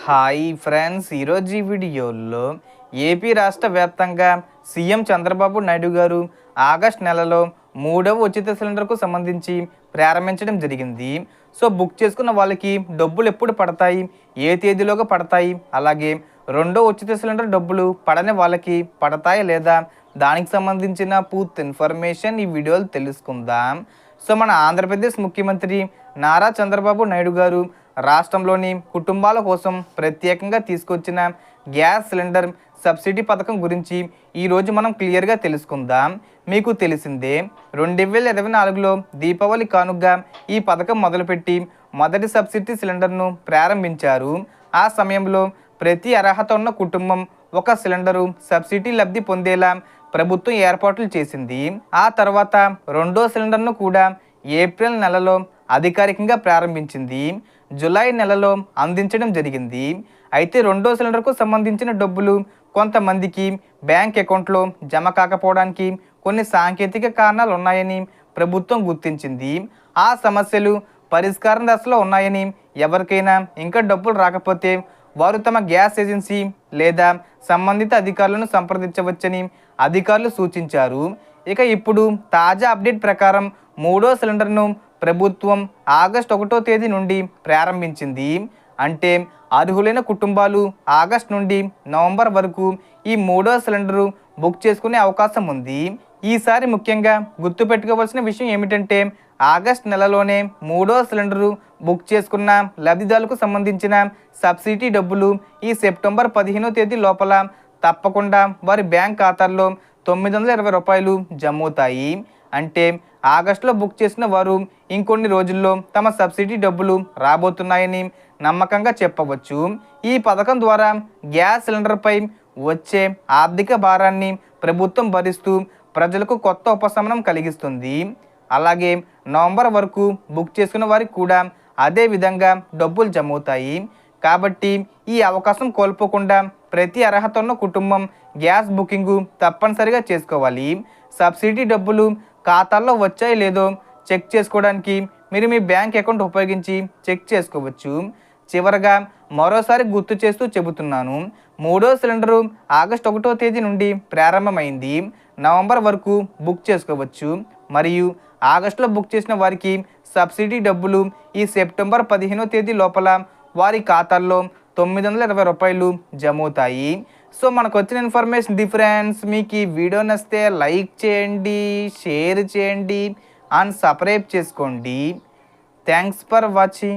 Hi friends, ఈరోజు ఈ వీడియోలో ఏపీ రాష్ట్ర వ్యాప్తంగా సీఎం చంద్రబాబు నాయుడు గారు ఆగస్ట్ నెలలో 3వ ఉచిత సిలిండర్కు సంబంధించి ప్రారంభించడం జరిగింది. సో బుక్ చేసుకున్న వాళ్ళకి డబ్బులు ఎప్పుడు పడతాయి, ఏ తేదీలోగా పడతాయి, అలాగే రెండో ఉచిత సిలిండర్ డబ్బులు పడని వాళ్ళకి పడతాయా లేదా, దానికి సంబంధించిన పూర్తి ఇన్ఫర్మేషన్ ఈ వీడియోలో తెలుసుకుందాం. సో మన ఆంధ్రప్రదేశ్ ముఖ్యమంత్రి నారా చంద్రబాబు నాయుడు గారు రాష్ట్రంలోని కుటుంబాల కోసం ప్రత్యేకంగా తీసుకొచ్చిన గ్యాస్ సిలిండర్ సబ్సిడీ పథకం గురించి ఈరోజు మనం క్లియర్గా తెలుసుకుందాం. మీకు తెలిసిందే, 2024లో దీపావళి కానుకగా ఈ పథకం మొదలుపెట్టి మొదటి సబ్సిడీ సిలిండర్ను ప్రారంభించారు. ఆ సమయంలో ప్రతి అర్హత ఉన్న కుటుంబం ఒక సిలిండరు సబ్సిడీ లబ్ధి పొందేలా ప్రభుత్వం ఏర్పాట్లు చేసింది. ఆ తర్వాత రెండో సిలిండర్ను కూడా ఏప్రిల్ నెలలో అధికారికంగా ప్రారంభించింది. జూలై నెలలో అందించడం జరిగింది. అయితే రెండో సిలిండర్కు సంబంధించిన డబ్బులు కొంతమందికి బ్యాంక్ అకౌంట్లో జమ కాకపోవడానికి కొన్ని సాంకేతిక కారణాలు ఉన్నాయని ప్రభుత్వం గుర్తించింది. ఆ సమస్యలు పరిష్కారం దశలో ఉన్నాయని, ఎవరికైనా ఇంకా డబ్బులు రాకపోతే వారు తమ గ్యాస్ ఏజెన్సీ లేదా సంబంధిత అధికారులను సంప్రదించవచ్చని అధికారులు సూచించారు. ఇక ఇప్పుడు తాజా అప్డేట్ ప్రకారం మూడో సిలిండర్ను ప్రభుత్వం ఆగస్టు 1వ తేదీ నుండి ప్రారంభించింది. అంటే అర్హులైన కుటుంబాలు ఆగస్టు నుండి నవంబర్ వరకు ఈ మూడో సిలిండరు బుక్ చేసుకునే అవకాశం ఉంది. ఈసారి ముఖ్యంగా గుర్తుపెట్టుకోవాల్సిన విషయం ఏమిటంటే, ఆగస్టు నెలలోనే మూడో సిలిండరు బుక్ చేసుకున్న లబ్ధిదారులకు సంబంధించిన సబ్సిడీ డబ్బులు ఈ సెప్టెంబర్ 15వ తేదీ లోపల తప్పకుండా వారి బ్యాంక్ ఖాతాల్లో 920 రూపాయలు జమ అవుతాయి. అంటే ఆగస్టులో బుక్ చేసిన వారు ఇంకొన్ని రోజుల్లో తమ సబ్సిడీ డబ్బులు రాబోతున్నాయని నమ్మకంగా చెప్పవచ్చు. ఈ పథకం ద్వారా గ్యాస్ సిలిండర్పై వచ్చే ఆర్థిక భారాన్ని ప్రభుత్వం భరిస్తూ ప్రజలకు కొత్త ఉపశమనం కలిగిస్తుంది. అలాగే నవంబర్ వరకు బుక్ చేసుకున్న వారికి కూడా అదే విధంగా డబ్బులు జమ అవుతాయి. కాబట్టి ఈ అవకాశం కోల్పోకుండా ప్రతి అర్హత ఉన్న కుటుంబం గ్యాస్ బుకింగు తప్పనిసరిగా చేసుకోవాలి. సబ్సిడీ డబ్బులు ఖాతాల్లో వచ్చాయో లేదో చెక్ చేసుకోవడానికి మీరు మీ బ్యాంక్ అకౌంట్ ఉపయోగించి చెక్ చేసుకోవచ్చు. చివరగా మరోసారి గుర్తు చేస్తూ చెబుతున్నాను, మూడో సిలిండరు ఆగస్టు 1వ తేదీ నుండి ప్రారంభమైంది. నవంబర్ వరకు బుక్ చేసుకోవచ్చు. మరియు ఆగస్టులో బుక్ చేసిన వారికి సబ్సిడీ డబ్బులు ఈ సెప్టెంబర్ 15వ తేదీ లోపల వారి ఖాతాల్లో 920 రూపాయలు జమ అవుతాయి. సో మనకు వచ్చిన ఇన్ఫర్మేషన్ డిఫరెన్స్. మీకు ఈ వీడియో నచ్చితే లైక్ చేయండి, షేర్ చేయండి అండ్ సబ్స్క్రైబ్ చేసుకోండి. Thanks for watching.